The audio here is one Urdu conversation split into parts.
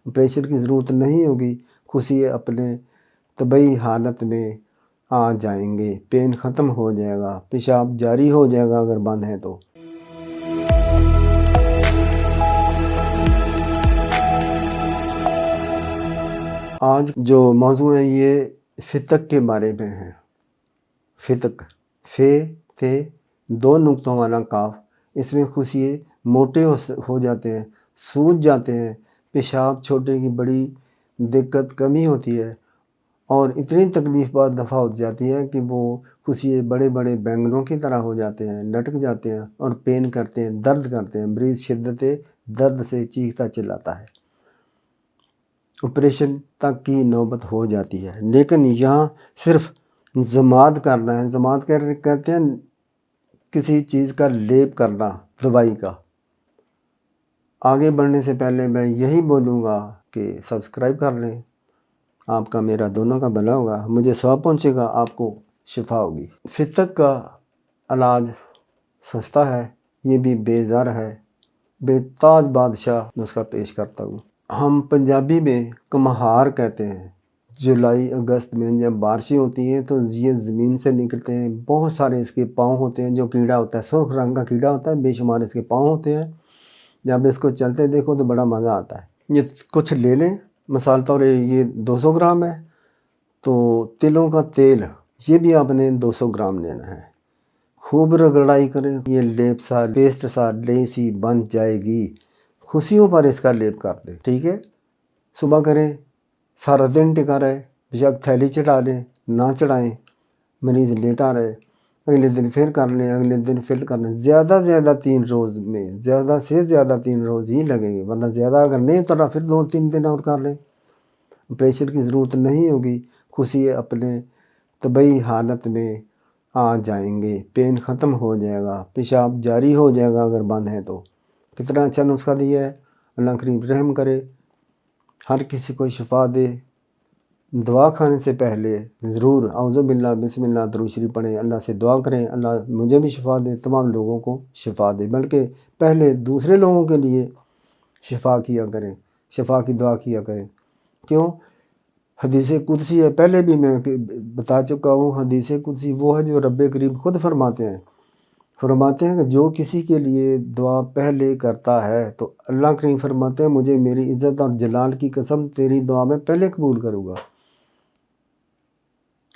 پریشر کی ضرورت نہیں ہوگی، خوشی اپنے طبعی حالت میں آ جائیں گے، پین ختم ہو جائے گا، پیشاب جاری ہو جائے گا اگر بند ہے تو۔ آج جو موضوع ہے یہ فتق کے بارے میں ہے۔ فتق، فے دو نقطوں والا کاف، اس میں خوشیے موٹے ہو جاتے ہیں، سوج جاتے ہیں، پیشاب چھوٹے کی بڑی دقت کمی ہوتی ہے اور اتنی تکلیف بعد دفع ہو جاتی ہے کہ وہ خوشیے بڑے بڑے بینگنوں کی طرح ہو جاتے ہیں، لٹک جاتے ہیں اور پین کرتے ہیں، درد کرتے ہیں، مریض شدت درد سے چیختا چلاتا ہے، آپریشن تک کی نوبت ہو جاتی ہے۔ لیکن یہاں صرف ضماد کرنا ہے، ضماد کہتے ہیں کسی چیز کا لیپ کرنا، دوائی کا۔ آگے بڑھنے سے پہلے میں یہی بولوں گا کہ سبسکرائب کر لیں، آپ کا میرا دونوں کا بھلا ہوگا، مجھے ثواب پہنچے گا، آپ کو شفا ہوگی۔ فتق کا علاج سستا ہے، یہ بھی بے زر ہے، بے تاج بادشاہ نسخہ پیش کرتا ہوں۔ ہم پنجابی میں کمہار کہتے ہیں۔ جولائی اگست میں جب بارشیں ہوتی ہیں تو یہ زمین سے نکلتے ہیں، بہت سارے اس کے پاؤں ہوتے ہیں، جو کیڑا ہوتا ہے سرخ رنگ کا کیڑا ہوتا ہے، بے شمار اس کے پاؤں ہوتے ہیں۔ جب اس کو چلتے دیکھو تو بڑا مزہ آتا ہے۔ یہ کچھ لے لیں، مثال طور یہ 200 گرام ہے، تو تلوں کا تیل یہ بھی آپ نے 200 گرام لینا ہے۔ خوب رگڑائی کریں، یہ لیپ سا پیسٹ سا لیسی بن جائے گی، خوشیوں پر اس کا لیپ کر دیں، ٹھیک ہے۔ صبح کریں، سارا دن ٹکا رہے، بیشک تھیلی چڑھا لیں، نہ چڑھائیں، مریض لیٹا رہے، اگلے دن پھر کر لیں، اگلے دن پھر کر لیں، زیادہ 3 روز میں، زیادہ سے زیادہ 3 روز ہی لگیں گے، ورنہ زیادہ اگر نہیں اترا پھر 2-3 دن اور کر لیں۔ پریشر کی ضرورت نہیں ہوگی، خوشی اپنے طبعی حالت میں آ جائیں گے، پین ختم ہو جائے گا، پیشاب جاری ہو جائے گا اگر بند ہے تو۔ کتنا اچھا نسخہ دیا ہے، اللہ کریم رحم کرے، ہر کسی کو شفا دے۔ دعا کھانے سے پہلے ضرور اعوذ باللہ بسم اللہ درود شریف پڑھیں، اللہ سے دعا کریں اللہ مجھے بھی شفا دے، تمام لوگوں کو شفا دے، بلکہ پہلے دوسرے لوگوں کے لیے شفا کیا کریں، شفا کی دعا کیا کریں۔ کیوں؟ حدیث قدسی ہے، پہلے بھی میں بتا چکا ہوں، حدیث قدسی وہ ہے جو رب کریم خود فرماتے ہیں کہ جو کسی کے لیے دعا پہلے کرتا ہے تو اللہ کریم فرماتے ہیں مجھے میری عزت اور جلال کی قسم تیری دعا میں پہلے قبول کروں گا۔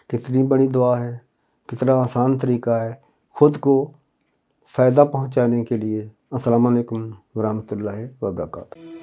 کتنی بڑی دعا ہے، کتنا آسان طریقہ ہے خود کو فائدہ پہنچانے کے لیے۔ السلام علیکم ورحمۃ اللہ وبرکاتہ۔